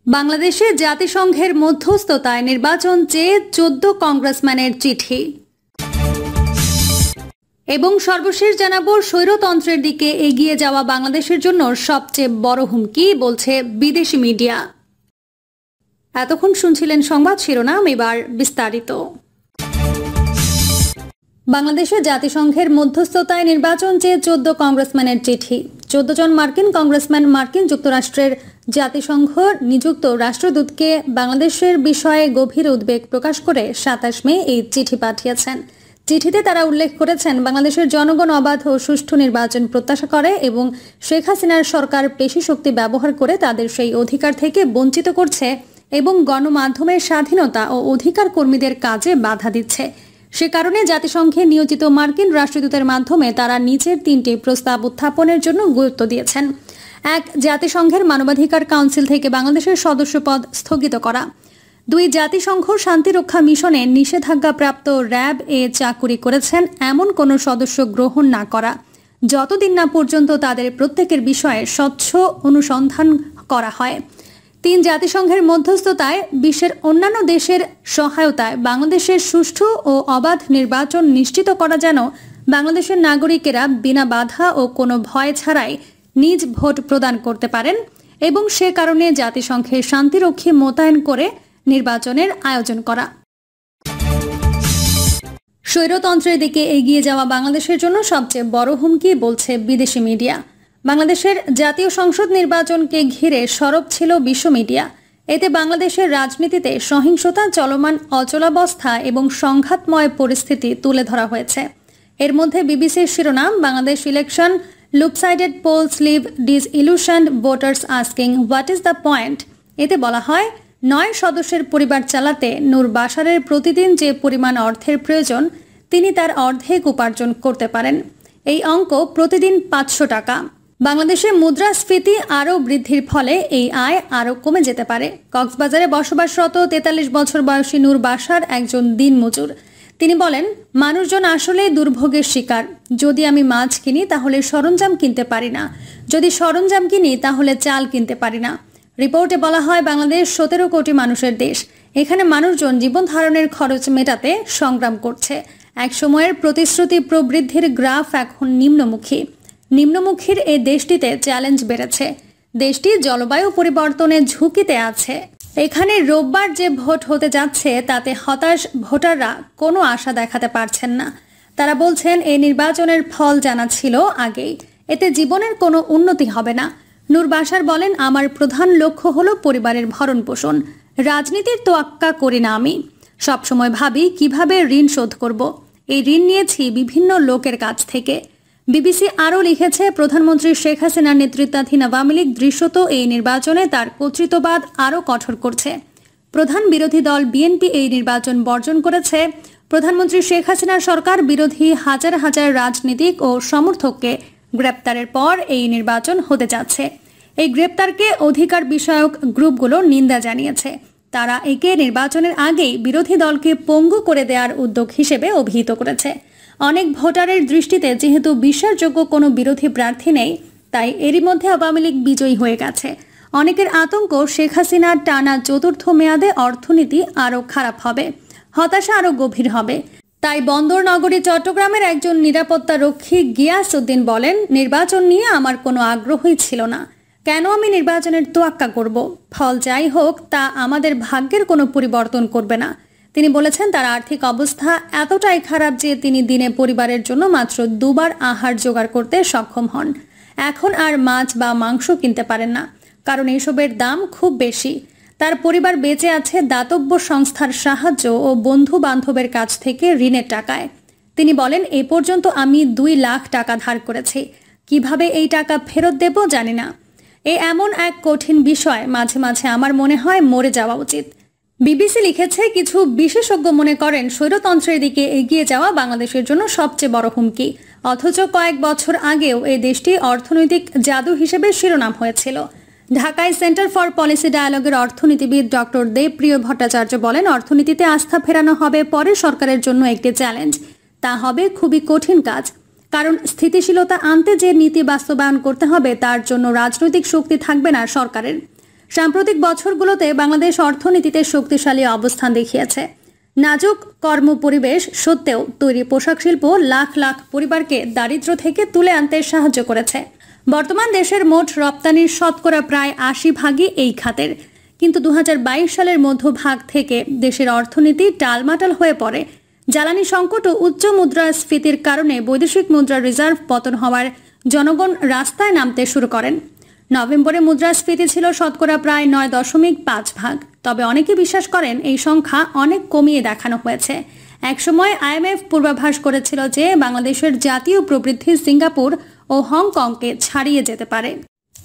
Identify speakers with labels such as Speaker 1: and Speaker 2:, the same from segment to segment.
Speaker 1: বাংলাদেশে জাতিসংঘের মধ্যস্থতায় নির্বাচন চেয়ে 14 কংগ্রেসম্যানের চিঠি। এবং সর্বশেষ জানাবো, স্বৈরতন্ত্রের দিকে এগিয়ে যাওয়া বাংলাদেশের জন্য সবচেয়ে বড় হুমকি, বলছে বিদেশি মিডিয়া। এতক্ষণ শুনছিলেন সংবাদ শিরোনাম, এবার বিস্তারিত। বাংলাদেশে জাতিসংঘের মধ্যস্থতায় নির্বাচন চেয়ে 14 কংগ্রেসম্যানের চিঠি। 14 জন মার্কিন কংগ্রেসম্যান মার্কিন যুক্তরাষ্ট্রের জাতিসংঘ নিযুক্ত রাষ্ট্রদূতকে বাংলাদেশের বিষয়ে গভীর উদ্বেগ প্রকাশ করে 27 মে এই চিঠি পাঠিয়েছেন। চিঠিতে তারা উল্লেখ করেছেন, বাংলাদেশের জনগণ অবাধ ও সুষ্ঠু নির্বাচন প্রত্যাশা করে এবং শেখ হাসিনার সরকার পেশি শক্তি ব্যবহার করে তাদের সেই অধিকার থেকে বঞ্চিত করছে এবং গণমাধ্যমের স্বাধীনতা ও অধিকার কর্মীদের কাজে বাধা দিচ্ছে। সে কারণে জাতিসংঘে নিয়োজিত মার্কিন রাষ্ট্রদূতের মাধ্যমে তারা নিচের 3টি প্রস্তাব উত্থাপনের জন্য গুরুত্ব দিয়েছেন। 1. জাতিসংঘের মানবাধিকার কাউন্সিল থেকে বাংলাদেশের সদস্যপদ স্থগিত করা। 2. জাতিসংঘ শান্তিরক্ষা মিশনে নিষেধাজ্ঞাপ্রাপ্ত র্যাব চাকুরি করেছেন এমন কোনো সদস্য গ্রহণ না করা, যতদিন না পর্যন্ত তাদের প্রত্যেকের বিষয়ে স্বচ্ছ অনুসন্ধান করা হয়। 3. জাতিসংঘের মধ্যস্থতায় বিশ্বের অন্যান্য দেশের সহায়তায় বাংলাদেশের সুষ্ঠু ও অবাধ নির্বাচন নিশ্চিত করা, যেন বাংলাদেশের নাগরিকেরা বিনা বাধা ও কোনো ভয় ছাড়াই নিজ ভোট প্রদান করতে পারেন এবং সে কারণে জাতিসংঘের শান্তিরক্ষী মোতায়েন করে নির্বাচনের আয়োজন করা। স্বৈরতন্ত্রের দিকে এগিয়ে যাওয়া বাংলাদেশের জন্য সবচেয়ে বড় হুমকি, বলছে বিদেশি মিডিয়া। বাংলাদেশের জাতীয় সংসদ নির্বাচনকে ঘিরে সরব ছিল বিশ্ব মিডিয়া। এতে বাংলাদেশের রাজনীতিতে সহিংসতা, চলমান অচলাবস্থা এবং সংঘাতময় পরিস্থিতি তুলে ধরা হয়েছে। এর মধ্যে বিবিসির শিরোনাম, Bangladesh election lopsided polls leave disillusioned voters asking what is the point. এতে বলা হয়, 9 সদস্যের পরিবার চালাতে নূর বাশারের প্রতিদিন যে পরিমাণ অর্থের প্রয়োজন, তিনি তার অর্ধেক উপার্জন করতে পারেন। এই অঙ্ক প্রতিদিন 500 টাকা। বাংলাদেশে মুদ্রাস্ফীতি আরও বৃদ্ধির ফলে এই আয় আরও কমে যেতে পারে। কক্সবাজারে বসবাসরত 43 বছর বয়সী নূর বাশার একজন দিনমজুর। তিনি বলেন, মানুষজন আসলে দুর্ভোগের শিকার। যদি আমি মাছ কিনি তাহলে সরঞ্জাম কিনতে পারি না, যদি সরঞ্জাম কিনি তাহলে চাল কিনতে পারি না। রিপোর্টে বলা হয়, বাংলাদেশ 17 কোটি মানুষের দেশ। এখানে মানুষজন জীবন ধারণের খরচ মেটাতে সংগ্রাম করছে। এক সময়ের প্রতিশ্রুতি প্রবৃদ্ধির গ্রাফ এখন নিম্নমুখীর এই দেশটিতে চ্যালেঞ্জ বেড়েছে। দেশটি জলবায়ু পরিবর্তনের ঝুঁকিতে আছে। এখানে রোববার যে ভোট হতে যাচ্ছে তাতে হতাশ ভোটাররা কোনো আশা দেখাতে পারছেন না। তারা বলছেন, এই নির্বাচনের ফল জানা ছিল আগেই, এতে জীবনের কোনো উন্নতি হবে না। নূর বাশার বলেন, আমার প্রধান লক্ষ্য হলো পরিবারের ভরণ পোষণ। রাজনীতির তোয়াক্কা করি না আমি। সবসময় ভাবি কিভাবে ঋণ শোধ করব। এই ঋণ নিয়েছি বিভিন্ন লোকের কাছ থেকে। বিবিসি আরও লিখেছে, প্রধানমন্ত্রী শেখ হাসিনার নেতৃত্বাধীন আওয়ামী লীগ দৃশ্যত এই নির্বাচনে তার কর্তৃত্ববাদ আরও কঠোর করছে। প্রধান বিরোধী দল বিএনপি এই নির্বাচন বর্জন করেছে। প্রধানমন্ত্রী শেখ হাসিনার সরকার বিরোধী হাজার হাজার রাজনীতিক ও সমর্থককে গ্রেপ্তারের পর এই নির্বাচন হতে যাচ্ছে। এই গ্রেপ্তারকে অধিকার বিষয়ক গ্রুপগুলো নিন্দা জানিয়েছে। তারা একে নির্বাচনের আগেই বিরোধী দলকে পঙ্গু করে দেওয়ার উদ্যোগ হিসেবে অভিহিত করেছে। অনেক ভোটারের দৃষ্টিতে যেহেতু বিশ্বাসযোগ্য কোনো বিরোধী প্রার্থী নেই, তাই এরই মধ্যে আওয়ামী লীগ বিজয়ী হয়ে গেছে। অনেকের আতঙ্ক, শেখ হাসিনার টানা 4র্থ মেয়াদে অর্থনীতি আরও খারাপ হবে, হতাশা আরও গভীর হবে। তাই বন্দর নগরী চট্টগ্রামের একজন নিরাপত্তা রক্ষী গিয়াস উদ্দিন বলেন, নির্বাচন নিয়ে আমার কোনো আগ্রহই ছিল না। কেন আমি নির্বাচনের তোয়াক্কা করব? ফল যাই হোক তা আমাদের ভাগ্যের কোনো পরিবর্তন করবে না। তিনি বলেছেন, তার আর্থিক অবস্থা এতটাই খারাপ যে তিনি দিনে পরিবারের জন্য মাত্র 2 বার আহার জোগাড় করতে সক্ষম হন। এখন আর মাছ বা মাংস কিনতে পারেন না, কারণ এসবের দাম খুব বেশি। তার পরিবার বেঁচে আছে দাতব্য সংস্থার সাহায্য ও বন্ধু বান্ধবের কাছ থেকে ঋণের টাকায়। তিনি বলেন, এ পর্যন্ত আমি 2 লাখ টাকা ধার করেছি। কিভাবে এই টাকা ফেরত দেব জানি না। এমন এক কঠিন বিষয়, মাঝে মাঝে আমার মনে হয় মরে যাওয়া উচিত। বিবিসি লিখেছে, কিছু বিশেষজ্ঞ মনে করেন স্বৈরতন্ত্রের দিকে এগিয়ে যাওয়া বাংলাদেশের জন্য সবচেয়ে বড় হুমকি। অথচ কয়েক বছর আগেও এই দেশটি অর্থনৈতিক জাদু হিসেবে শিরোনাম হয়েছিল। ঢাকায় সেন্টার ফর পলিসি ডায়ালগের অর্থনীতিবিদ ডক্টর দেবপ্রিয় ভট্টাচার্য বলেন, অর্থনীতিতে আস্থা ফেরানো হবে পরে সরকারের জন্য একটি চ্যালেঞ্জ। তা হবে খুবই কঠিন কাজ, কারণ স্থিতিশীলতা আনতে যে নীতি বাস্তবায়ন করতে হবে তার জন্য রাজনৈতিক শক্তি থাকবে না সরকারের। সাম্প্রতিক বছরগুলোতে বাংলাদেশ অর্থনীতিতে শক্তিশালী অবস্থান দেখিয়েছে। নাজুক কর্মপরিবেশ সত্ত্বেও তৈরি পোশাক শিল্প লাখ লাখ পরিবারকে দারিদ্র্য থেকে তুলে আনতে সাহায্য করেছে। বর্তমান দেশের মোট রপ্তানির শতকরা প্রায় ৮০% এই খাতের। কিন্তু ২০২২ সালের মধ্যভাগ থেকে দেশের অর্থনীতি টালমাটাল হয়ে পড়ে। জ্বালানি সংকট ও উচ্চ মুদ্রাস্ফীতির কারণে বৈদেশিক মুদ্রার রিজার্ভ পতন হওয়ার জনগণ রাস্তায় নামতে শুরু করেন। নভেম্বরে মুদ্রাস্ফীতি ছিল শতকরা প্রায় ৯.৫%। তবে অনেকে বিশ্বাস করেন এই সংখ্যা অনেক কমিয়ে দেখানো হয়েছে। একসময় IMF পূর্বাভাস করেছিল যে বাংলাদেশের জাতীয় প্রবৃদ্ধি সিঙ্গাপুর ও হংকংকে ছাড়িয়ে যেতে পারে।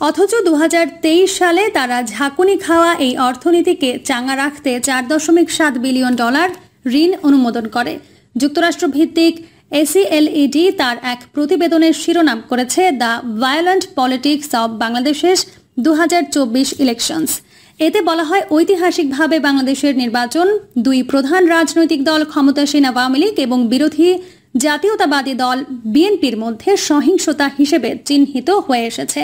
Speaker 1: অথচ ২০২৩ সালে তারা ঝাঁকুনি খাওয়া এই অর্থনীতিকে চাঙ্গা রাখতে $৪.৭ বিলিয়ন ঋণ অনুমোদন করে। যুক্তরাষ্ট্র ভিত্তিক ACLED তার এক প্রতিবেদনের শিরোনাম করেছে দ্য ভায়োলেন্ট পলিটিক্স অব বাংলাদেশের ২০২৪ ইলেকশনস। এতে বলা হয়, ঐতিহাসিকভাবে বাংলাদেশের নির্বাচন দুই প্রধান রাজনৈতিক দল ক্ষমতাসীন আওয়ামী লীগ এবং বিরোধী জাতীয়তাবাদী দল বিএনপির মধ্যে সহিংসতা হিসেবে চিহ্নিত হয়ে এসেছে।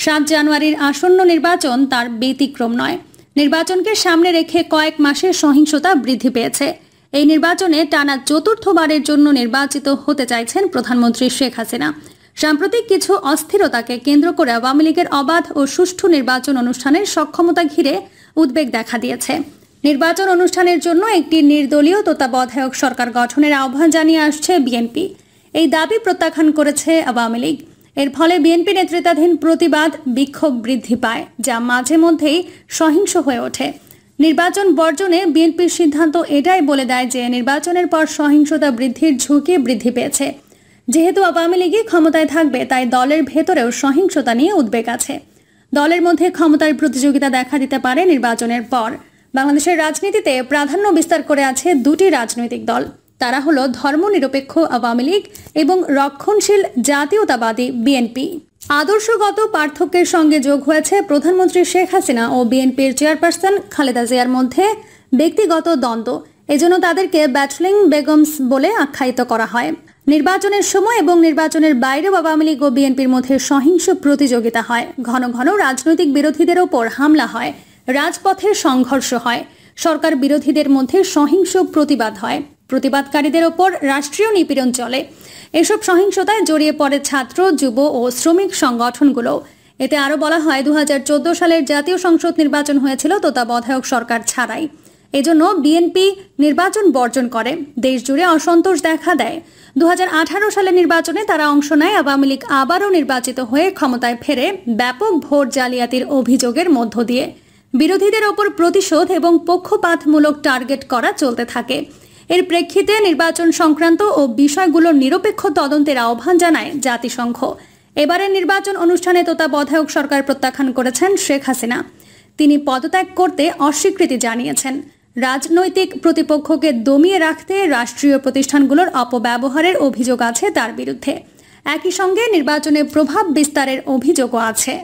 Speaker 1: ৭ জানুয়ারির আসন্ন নির্বাচন তার ব্যতিক্রম নয়। নির্বাচনকে সামনে রেখে কয়েক মাসে সহিংসতা বৃদ্ধি পেয়েছে। এই নির্বাচনে টানা চতুর্থবারের জন্য নির্বাচিত হতে চাইছেন প্রধানমন্ত্রী শেখ হাসিনা। সাম্প্রতিক কিছু অস্থিরতাকে কেন্দ্র করে আওয়ামী লীগের অবাধ ও সুষ্ঠু নির্বাচন অনুষ্ঠানের সক্ষমতা ঘিরে উদ্বেগ দেখা দিয়েছে। নির্বাচন অনুষ্ঠানের জন্য একটি নির্দলীয় তত্ত্বাবধায়ক সরকার গঠনের আহ্বান জানিয়ে আসছে বিএনপি। এই দাবি প্রত্যাখ্যান করেছে আওয়ামী লীগ। এর ফলে বিএনপি নেতৃত্বাধীন প্রতিবাদ বিক্ষোভ বৃদ্ধি পায়, যা মাঝে মধ্যেই সহিংস হয়ে ওঠে। নির্বাচন বর্জনে বিএনপির সিদ্ধান্ত এটাই বলে দেয় যে নির্বাচনের পর সহিংসতা বৃদ্ধির ঝুঁকি বৃদ্ধি পেয়েছে। যেহেতু আওয়ামী লীগই ক্ষমতায় থাকবে, তাই দলের ভেতরেও সহিংসতা নিয়ে উদ্বেগ আছে। দলের মধ্যে ক্ষমতার প্রতিযোগিতা দেখা দিতে পারে নির্বাচনের পর। বাংলাদেশের রাজনীতিতে প্রাধান্য বিস্তার করে আছে দুটি রাজনৈতিক দল। তারা হলো ধর্মনিরপেক্ষ আওয়ামী লীগ এবং রক্ষণশীল জাতীয়তাবাদী বিএনপি। আদর্শগত পার্থক্যের সঙ্গে যোগ হয়েছে প্রধানমন্ত্রী শেখ হাসিনা ও বিএনপির চেয়ারপারসন খালেদা জিয়ার মধ্যে ব্যক্তিগত দ্বন্দ্ব। এজন্য তাদেরকে ব্যাটলিং বেগমস বলে আখ্যায়িত করা হয়। নির্বাচনের সময় এবং নির্বাচনের বাইরেও আওয়ামী লীগ ও বিএনপির মধ্যে সহিংস প্রতিযোগিতা হয়। ঘন ঘন রাজনৈতিক বিরোধীদের ওপর হামলা হয়, রাজপথে সংঘর্ষ হয়, সরকার বিরোধীদের মধ্যে সহিংস প্রতিবাদ হয়, প্রতিবাদকারীদের ওপর রাষ্ট্রীয় নিপীড়ন চলে। এসব সহিংসতায় জড়িয়ে পড়ে ছাত্র, যুব ও শ্রমিক সংগঠনগুলো। এতে আরও বলা হয়, ২০১৪ সালের জাতীয় সংসদ নির্বাচন হয়েছিল তত্ত্বাবধায়ক সরকার ছাড়াই। এজন্য বিএনপি নির্বাচন বর্জন করে। দেশ জুড়ে অসন্তোষ দেখা দেয়। ২০১৮ সালের নির্বাচনে তারা অংশ নেয়। আওয়ামী লীগ আবারও নির্বাচিত হয়ে ক্ষমতায় ফেরে ব্যাপক ভোট জালিয়াতির অভিযোগের মধ্য দিয়ে। বিরোধীদের ওপর প্রতিশোধ এবং পক্ষপাতমূলক টার্গেট করা চলতে থাকে। এর প্রেক্ষিতে নির্বাচন সংক্রান্ত ও বিষয়গুলোর নিরপেক্ষ তদন্তের আহ্বান জানায় জাতিসংঘ। এবারের নির্বাচন অনুষ্ঠানে তত্ত্বাবধায়ক সরকার প্রত্যাখ্যান করেছেন শেখ হাসিনা। তিনি পদত্যাগ করতে অস্বীকৃতি জানিয়েছেন। রাজনৈতিক প্রতিপক্ষকে দমিয়ে রাখতে রাষ্ট্রীয় প্রতিষ্ঠানগুলোর অপব্যবহারের অভিযোগ আছে তার বিরুদ্ধে। একই সঙ্গে নির্বাচনে প্রভাব বিস্তারের অভিযোগও আছে।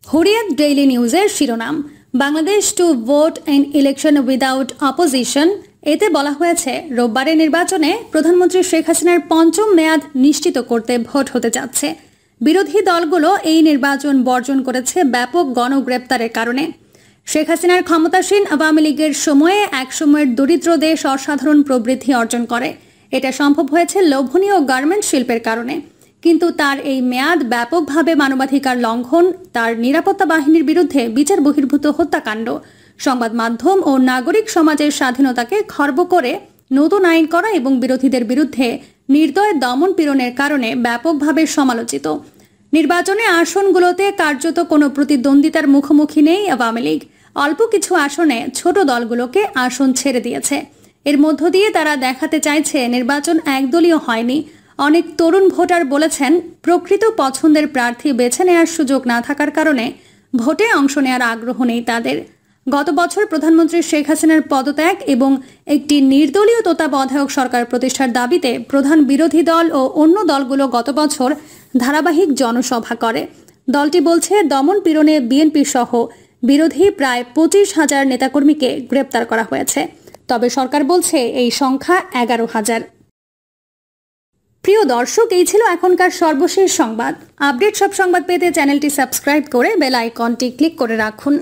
Speaker 1: হুরিয়াত ডেইলি নিউজের শিরোনাম, Bangladesh to vote in election without opposition. এতে বলা হয়েছে, রোববারের নির্বাচনে প্রধানমন্ত্রী শেখ হাসিনার পঞ্চম মেয়াদ নিশ্চিত করতে ভোট হতে যাচ্ছে। বিরোধী দলগুলো এই নির্বাচন বর্জন করেছে ব্যাপক গণগ্রেপ্তারের কারণে। শেখ হাসিনার ক্ষমতাসীন আওয়ামী লীগের সময়ে একসময়ের দরিদ্র দেশ অসাধারণ প্রবৃদ্ধি অর্জন করে। এটা সম্ভব হয়েছে লোভনীয় গার্মেন্ট শিল্পের কারণে। কিন্তু তার এই মেয়াদ ব্যাপকভাবে মানবাধিকার লঙ্ঘন, তার নিরাপত্তা বাহিনীর বিরুদ্ধে বিচার বহির্ভূত হত্যাকাণ্ড, সংবাদ মাধ্যম ও নাগরিক সমাজের স্বাধীনতাকে খর্ব করে নতুন আইন করা এবং বিরোধীদের বিরুদ্ধে নির্দয় দমন পীড়নের কারণে ব্যাপকভাবে সমালোচিত। নির্বাচনে আসনগুলোতে কার্যত কোনো প্রতিদ্বন্দ্বিতার মুখোমুখি নেই আওয়ামী লীগ। অল্প কিছু আসনে ছোট দলগুলোকে আসন ছেড়ে দিয়েছে। এর মধ্য দিয়ে তারা দেখাতে চাইছে নির্বাচন একদলীয় হয়নি। অনেক তরুণ ভোটার বলেছেন, প্রকৃত পছন্দের প্রার্থী বেছে নেওয়ার সুযোগ না থাকার কারণে ভোটে অংশ নেওয়ার আগ্রহ নেই তাদের। গত বছর প্রধানমন্ত্রী শেখ হাসিনার পদত্যাগ এবং একটি নির্দলীয় তত্ত্বাবধায়ক সরকার প্রতিষ্ঠার দাবিতে প্রধান বিরোধী দল ও অন্য দলগুলো গত বছর ধারাবাহিক জনসভা করে। দলটি বলছে, দমন পীড়নে বিএনপি সহ বিরোধী প্রায় ২৫,০০০ নেতাকর্মীকে গ্রেপ্তার করা হয়েছে। তবে সরকার বলছে এই সংখ্যা ১১,০০০। প্রিয় দর্শক, এই ছিল এখনকার সর্বশেষ সংবাদ। আপডেট সব সংবাদ পেতে চ্যানেলটি সাবস্ক্রাইব করে বেল আইকনটি ক্লিক করে রাখুন।